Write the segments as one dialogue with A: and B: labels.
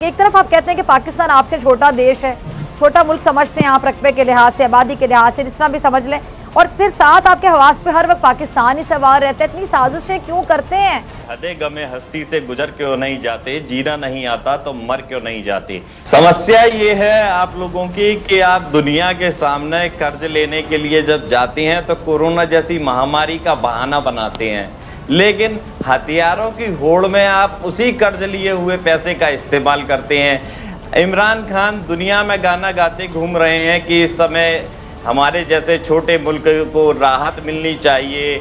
A: एक तरफ आप कहते हैं कि पाकिस्तान आपसे छोटा देश है, छोटा मुल्क समझते हैं आप रकबे के लिहाज से, आबादी के लिहाज से, जिस तरह भी समझ लें, और फिर साथ आपके हवास पे हर वक्त पाकिस्तान ही सवार रहता है। इतनी साजिशें क्यों करते हैं?
B: हदे गमे हस्ती से गुजर क्यों नहीं जाते, जीना नहीं आता तो मर क्यों नहीं जाते। समस्या ये है आप लोगों की कि आप दुनिया के सामने कर्ज लेने के लिए जब जाते हैं तो कोरोना जैसी महामारी का बहाना बनाते हैं, लेकिन हथियारों की होड़ में आप उसी कर्ज लिए हुए पैसे का इस्तेमाल करते हैं। इमरान खान दुनिया में गाना गाते घूम रहे हैं कि इस समय हमारे जैसे छोटे मुल्क को राहत मिलनी चाहिए,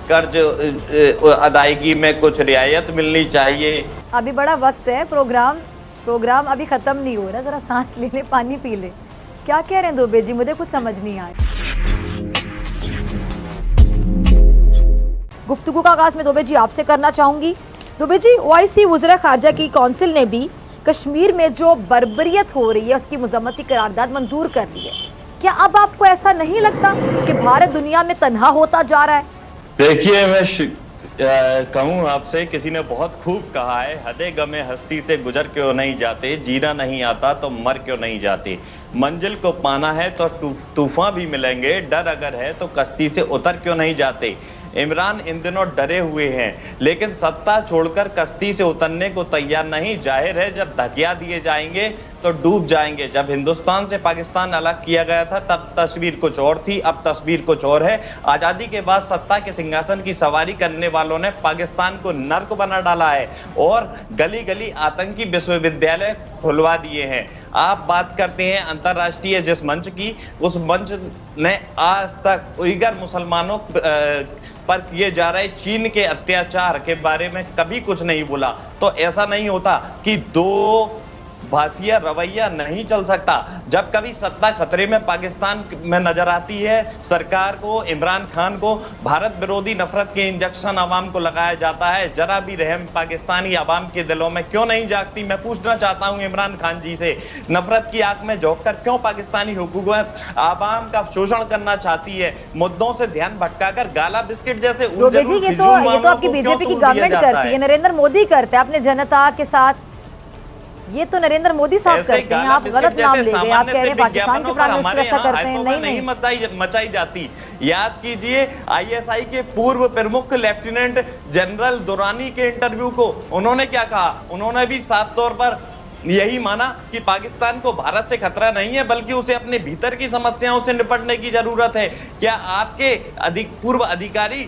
B: कर्ज अदायगी में कुछ रियायत मिलनी चाहिए।
A: अभी बड़ा वक्त है, प्रोग्राम अभी खत्म नहीं हो रहा, जरा सांस ले ले, पानी पी ले। क्या कह रहे हैं दुबे जी? मुझे कुछ समझ नहीं आ रहा। गुफ्तगू का आगाज में दुबे जी आपसे करना चाहूंगी। दुबे जी, ओआईसी वज़ीर ख़ारजा की कौंसिल ने भी कश्मीर में जो बर्बरियत हो रही है उसकी मज़म्मती करारदाद मंजूर कर ली है। क्या अब आपको ऐसा नहीं लगता कि भारत दुनिया में तन्हा होता जा रहा है?
B: देखिए, मैं कहूँ आपसे, किसी ने बहुत खूब कहा है, हदे गमे हस्ती से गुजर क्यों नहीं जाते, जीना नहीं आता तो मर क्यों नहीं जाते। मंजिल को पाना है तो तूफान भी मिलेंगे, डर अगर है तो कश्ती से उतर क्यों नहीं जाते। इमरान इन दिनों डरे हुए हैं, लेकिन सत्ता छोड़कर कश्ती से उतरने को तैयार नहीं। जाहिर है जब धकिया दिए जाएंगे तो डूब जाएंगे। जब हिंदुस्तान से पाकिस्तान अलग किया गया था तब तस्वीर कुछ और थी, अब तस्वीर कुछ और है। आज़ादी के बाद सत्ता के सिंहासन की सवारी करने वालों ने पाकिस्तान को नर्क बना डाला है और गली गली आतंकी विश्वविद्यालय खुलवा दिए हैं। आप बात करते हैं अंतर्राष्ट्रीय जिस मंच की, उस मंच ने आज तक उइगर मुसलमानों पर किए जा रहे चीन के अत्याचार के बारे में कभी कुछ नहीं बोला। तो ऐसा नहीं होता कि दो भाषिया रवैया नहीं चल सकता। जब कभी सत्ता खतरे में पाकिस्तान में नजर आती है, सरकार को, इमरान खान को भारत विरोधी नफरत के इंजेक्शन आवाम को लगाया जाता है। जरा भी रहम पाकिस्तानी आवाम के दिलों में क्यों नहीं जागती? मैं पूछना चाहता हूं इमरान खान जी से, नफरत की आग में झोंक कर क्यों पाकिस्तानी हुकूमत आवाम का शोषण करना चाहती है? मुद्दों से ध्यान भटकाकर गाला बिस्किट जैसे
A: ये तो आपकी बीजेपी की गवर्नमेंट करती है, नरेंद्र मोदी करते हैं अपने जनता के साथ। ये तो नरेंद्र मोदी साहब करते हैं, आप गलत नाम ले गए। आप कह रहे हैं पाकिस्तान के प्राइम मिनिस्टर ऐसा करते हैं। नहीं
B: मचाई जाती। याद कीजिए आईएसआई के पूर्व प्रमुख लेफ्टिनेंट जनरल दुरानी के इंटरव्यू को, उन्होंने क्या कहा? उन्होंने भी साफ तौर पर यही माना कि पाकिस्तान को भारत से खतरा नहीं है, बल्कि उसे अपने भीतर की समस्याओं से निपटने की जरूरत है। क्या आपके पूर्व अधिकारी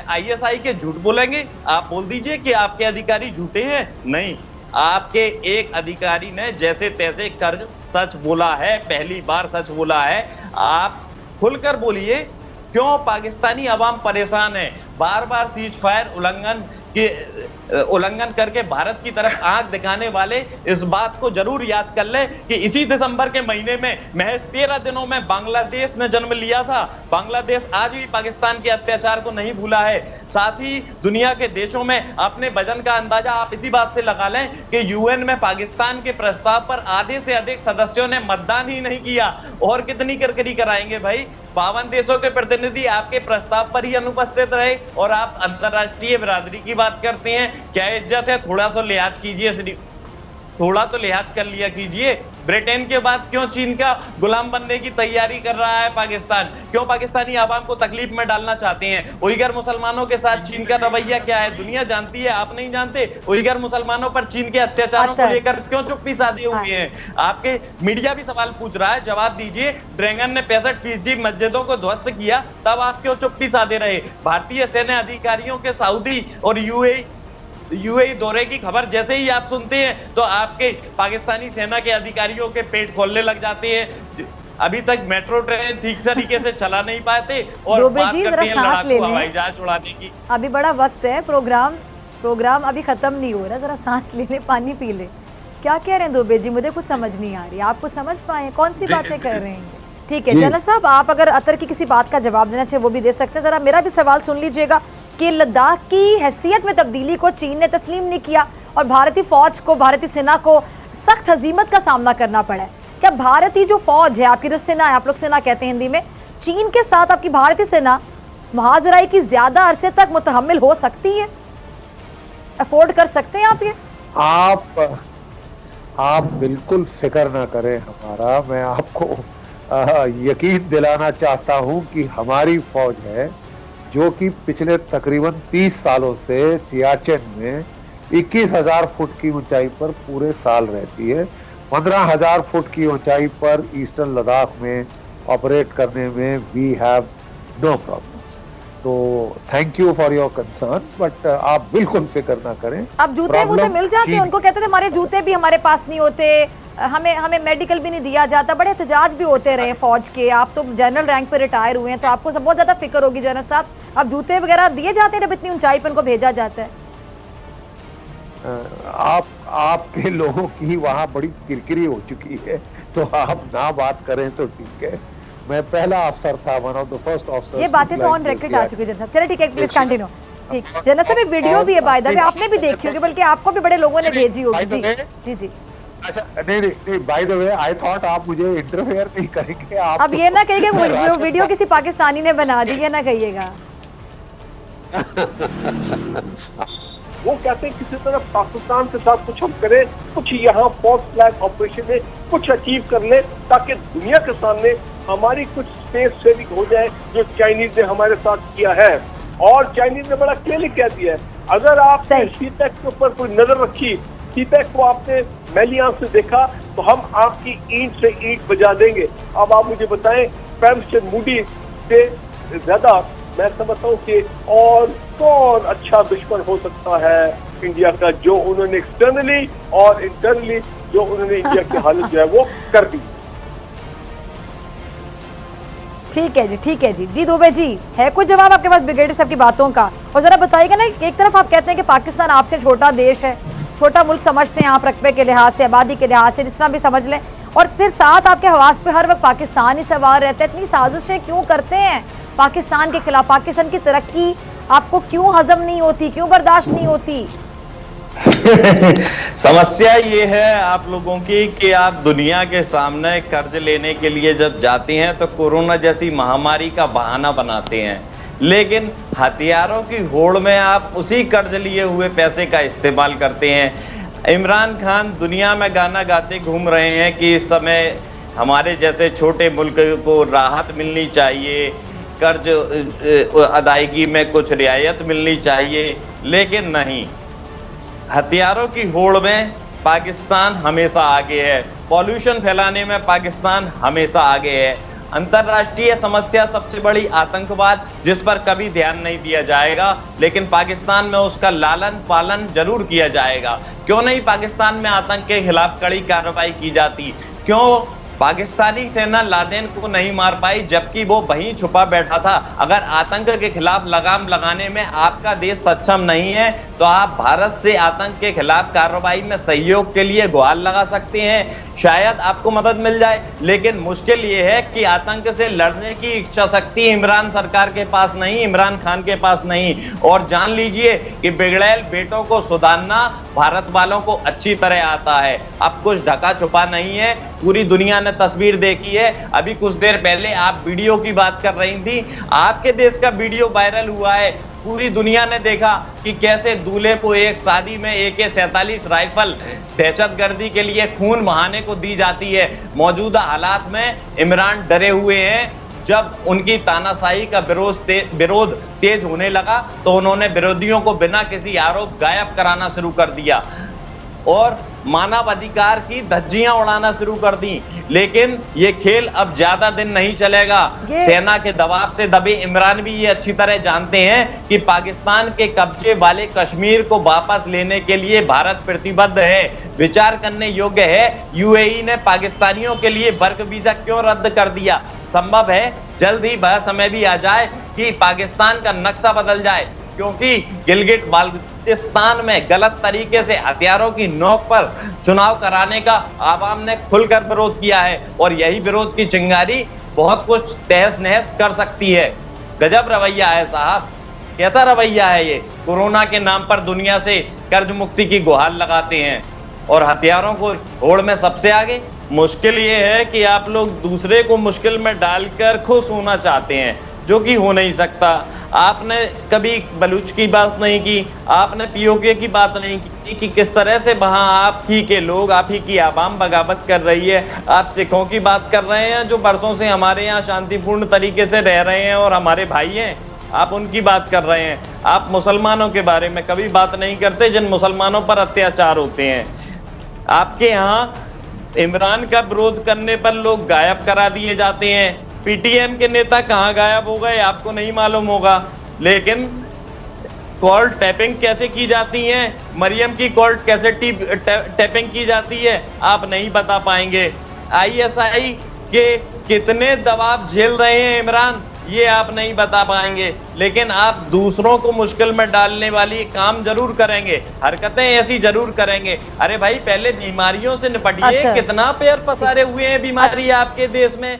B: आईएसआई के झूठ बोलेंगे? आप बोल दीजिए कि आपके अधिकारी झूठे हैं। नहीं, आपके एक अधिकारी ने जैसे तैसे कर सच बोला है, पहली बार सच बोला है। आप खुलकर बोलिए, क्यों पाकिस्तानी अवाम परेशान है? बार बार सीज फायर उल्लंघन करके भारत की तरफ आंख दिखाने वाले इस बात को जरूर याद कर ले कि इसी दिसंबर के महीने में महज 13 दिनों में बांग्लादेश ने जन्म लिया था। बांग्लादेश आज भी पाकिस्तान के अत्याचार को नहीं भूला है। साथ ही दुनिया के देशों में अपने वजन का अंदाजा आप इसी बात से लगा लें कि यूएन में पाकिस्तान के प्रस्ताव पर आधे से अधिक सदस्यों ने मतदान ही नहीं किया। और कितनी करकरी कराएंगे भाई? 52 देशों के प्रतिनिधि आपके प्रस्ताव पर ही अनुपस्थित रहे और आप अंतरराष्ट्रीय बिरादरी की बात करते हैं। क्या इज्जत है? थोड़ा तो लिहाज कीजिए, थोड़ा तो लिहाज कर लिया कीजिए। ब्रिटेन के बाद क्यों चीन का गुलाम बनने की तैयारी कर रहा है पाकिस्तान? क्यों पाकिस्तानी आवाम को तकलीफ में डालना चाहते हैं? उइगर मुसलमानों के साथ चीन का रवैया क्या है दुनिया जानती है, आप नहीं जानते। उइगर मुसलमानों पर चीन के अत्याचारों को लेकर क्यों चुप्पी साधे हुए हैं? आपके मीडिया भी सवाल पूछ रहा है, जवाब दीजिए। ड्रैगन ने 65% मस्जिदों को ध्वस्त किया, तब आप क्यों चुप्पी साधे रहे? भारतीय सैन्य अधिकारियों के सऊदी और यूएई दौरे की खबर जैसे ही आप सुनते हैं तो आपके पाकिस्तानी सेना के अधिकारियों के पेट खोलने लग जाते हैं। अभी तक मेट्रो ट्रेन ठीक तरीके से चला नहीं पाते और बात करते हैं लड़ाकू हवाई जहाज उड़ाने की।
A: अभी बड़ा वक्त है, प्रोग्राम अभी खत्म नहीं हो रहा, जरा सांस ले ले, पानी पी ले। क्या कह रहे हैं दुबे जी? मुझे कुछ समझ नहीं आ रही। आप कुछ समझ पाए? कौन सी बातें कर रहे हैं? ठीक है जनरल साहब, आप अगर अतर की किसी बात का जवाब देना चाहिए वो भी दे सकते हैं। जरा मेरा भी सवाल सुन लीजिएगा कि लद्दाख की हैसियत में तब्दीली को चीन ने तस्लीम नहीं किया और भारतीय फौज को, भारतीय सेना को सख्त हजीमत का सामना करना पड़ा है। क्या भारतीय जो फौज है, आपकी जो सेना है, आप लोग सेना कहते हैं हिंदी में, चीन के साथ आपकी भारतीय सेना मुहाजराई की ज्यादा अरसे तक मुतहम्मिल हो सकती है? अफोर्ड कर सकते हैं आप ये?
C: आप बिल्कुल फिक्र ना करें हमारा, मैं आपको यकीन दिलाना चाहता हूं कि हमारी फौज है जो कि पिछले तकरीबन 30 सालों से सियाचिन में 21,000 फुट की ऊंचाई पर पूरे साल रहती है। 15,000 फुट की ऊंचाई पर ईस्टर्न लद्दाख में ऑपरेट करने में वी हैव नो प्रॉब्लम्स। तो thank you for your concern, but आप बिल्कुल फिक्र ना करें।
A: अब जूते वूते मिल जाते हैं उनको, कहते थे हमारे जूते भी हमारे पास नहीं होते, हमें मेडिकल भी नहीं दिया जाता, बड़े एहतजाज भी होते रहे फौज के। आप तो जनरल रैंक पे रिटायर हुए हैं, तो आपको सब बहुत ज्यादा फिक्र होगी जनरल साहब। अब जूते वगैरह दिए जाते हैं जब इतनी ऊंचाई पर उनको भेजा जाता है?
C: आपके लोगों की वहां बड़ी किरकिरी हो चुकी है, तो आप ना बात करें तो ठीक है। मैं पहला अफसर था, one of the first officers.
A: ये बातें तो ऑन रिकॉर्ड आ चुकी है जनरल साहब। चलिए ठीक है, प्लीज कंटिन्यू। ठीक, जनरल साहब ये वीडियो भी है बाय द वे, आपने भी देखी होगी, बल्कि आपको भी बड़े लोगों ने भेजी होगी। जी जी जी।
C: अच्छा, नहीं, by the way I thought आप मुझे इंटरफेयर नहीं करेंगे। आप
A: अब ये ना कहिए वीडियो किसी पाकिस्तानी ने बना दी, ये ना कहिएगा।
D: वो कहते हैं किसी तरह पाकिस्तान के साथ कुछ हम करें, कुछ यहाँ फॉल्स फ्लैग ऑपरेशन में कुछ अचीव कर ले, ताकि दुनिया के सामने हमारी कुछ स्पेस सेविंग हो जाए, जो चाइनीज ने हमारे साथ किया है। और चाइनीज ने बड़ा क्लियरली कह दिया है, अगर आपने सीपैक के ऊपर कोई नजर रखी, सीपैक को आपने मैली आंख से देखा, तो हम आपकी ईंट से ईंट बजा देंगे। अब आप मुझे बताएं, पैम्स मूडी से ज्यादा मैं समझता हूँ कि और कौन अच्छा दुश्मन हो सकता है इंडिया का, जो उन्होंने एक्सटर्नली और इंटरनली जो उन्होंने इंडिया की हालत जो है वो कर दी।
A: ठीक है जी, ठीक है जी। जी दुबे जी, है कोई जवाब आपके पास ब्रिगेडियर साहब की बातों का? और जरा बताइएगा ना, एक तरफ आप कहते हैं कि पाकिस्तान आपसे छोटा देश है, छोटा मुल्क समझते हैं आप रकबे के लिहाज से, आबादी के लिहाज से, जिस तरह भी समझ लें, और फिर साथ आपके हवास पे हर वक्त पाकिस्तान ही सवार रहता है। इतनी साजिशें क्यों करते हैं पाकिस्तान के खिलाफ? पाकिस्तान की तरक्की आपको क्यों हजम नहीं होती, क्यों बर्दाश्त नहीं होती?
B: समस्या ये है आप लोगों की कि आप दुनिया के सामने कर्ज लेने के लिए जब जाते हैं तो कोरोना जैसी महामारी का बहाना बनाते हैं, लेकिन हथियारों की होड़ में आप उसी कर्ज लिए हुए पैसे का इस्तेमाल करते हैं। इमरान खान दुनिया में गाना गाते घूम रहे हैं कि इस समय हमारे जैसे छोटे मुल्क को राहत मिलनी चाहिए, कर्ज अदायगी में कुछ रियायत मिलनी चाहिए, लेकिन नहीं, हथियारों की होड़ में पाकिस्तान हमेशा आगे है, पॉल्यूशन फैलाने में पाकिस्तान हमेशा आगे है। अंतर्राष्ट्रीय समस्या सबसे बड़ी आतंकवाद, जिस पर कभी ध्यान नहीं दिया जाएगा, लेकिन पाकिस्तान में उसका लालन पालन जरूर किया जाएगा। क्यों नहीं पाकिस्तान में आतंक के खिलाफ कड़ी कार्रवाई की जाती? क्यों पाकिस्तानी सेना लादेन को नहीं मार पाई जबकि वो वहीं छुपा बैठा था? अगर आतंक के खिलाफ लगाम लगाने में आपका देश सक्षम नहीं है तो आप भारत से आतंक के खिलाफ कार्रवाई में सहयोग के लिए गुहार लगा सकते हैं, शायद आपको मदद मिल जाए। लेकिन मुश्किल ये है कि आतंक से लड़ने की इच्छा शक्ति इमरान सरकार के पास नहीं, इमरान खान के पास नहीं। और जान लीजिए कि बिगड़ैल बेटों को सुधारना भारत वालों को अच्छी तरह आता है। अब कुछ ढका छुपा नहीं है, पूरी दुनिया ने तस्वीर देखी है। अभी कुछ देर पहले आप वीडियो की बात कर रही थी, आपके देश का वीडियो वायरल हुआ है, पूरी दुनिया ने देखा कि कैसे दूल्हे को एक शादी में AK-47 राइफल दहशतगर्दी के लिए खून बहाने को दी जाती है। मौजूदा हालात में इमरान डरे हुए हैं। जब उनकी तानाशाही का विरोध तेज होने लगा तो उन्होंने विरोधियों को बिना किसी आरोप गायब कराना शुरू कर दिया और मानवाधिकार की धज्जियां उड़ाना शुरू कर दी। लेकिन ये खेल अब ज्यादा दिन नहीं चलेगा। सेना के दबाव से दबे इमरान भी ये अच्छी तरह जानते हैं कि पाकिस्तान के कब्जे वाले कश्मीर को वापस लेने के लिए भारत प्रतिबद्ध है। विचार करने योग्य है, UAE ने पाकिस्तानियों के लिए वर्क वीजा क्यों रद्द कर दिया? संभव है जल्द ही वह समय भी आ जाए कि पाकिस्तान का नक्शा बदल जाए, क्योंकि गिलगिट बाल्टिस्तान में गलत तरीके से हथियारों की नोक पर चुनाव कराने का आवाम ने खुलकर विरोध किया है और यही विरोध की चिंगारी बहुत कुछ तहस नहस कर सकती है। गजब रवैया है साहब, कैसा रवैया है ये? कोरोना के नाम पर दुनिया से कर्ज मुक्ति की गुहार लगाते हैं और हथियारों को होड़ में सबसे आगे। मुश्किल ये है कि आप लोग दूसरे को मुश्किल में डालकर खुश होना चाहते हैं, जो कि हो नहीं सकता। आपने कभी बलूच की बात नहीं की, आपने पीओके की बात नहीं की कि किस तरह से वहां आप ही के लोग, आप ही की आवाम बगावत कर रही है। आप सिखों की बात कर रहे हैं जो बरसों से हमारे यहाँ शांतिपूर्ण तरीके से रह रहे हैं और हमारे भाई हैं, आप उनकी बात कर रहे हैं। आप मुसलमानों के बारे में कभी बात नहीं करते जिन मुसलमानों पर अत्याचार होते हैं। आपके यहाँ इमरान का विरोध करने पर लोग गायब करा दिए जाते हैं। पीटीएम के नेता कहाँ गायब हो गए आपको नहीं मालूम होगा, लेकिन कॉल टैपिंग कैसे की जाती है, मरियम की कॉल कैसे टैपिंग की जाती है, आप नहीं बता पाएंगे। आईएसआई के कितने दबाव झेल रहे हैं इमरान, ये आप नहीं बता पाएंगे, लेकिन आप दूसरों को मुश्किल में डालने वाली काम जरूर करेंगे, हरकतें ऐसी जरूर करेंगे। अरे भाई पहले बीमारियों से निपटिए, कितना पैर पसारे हुए हैं बीमारी आपके देश में।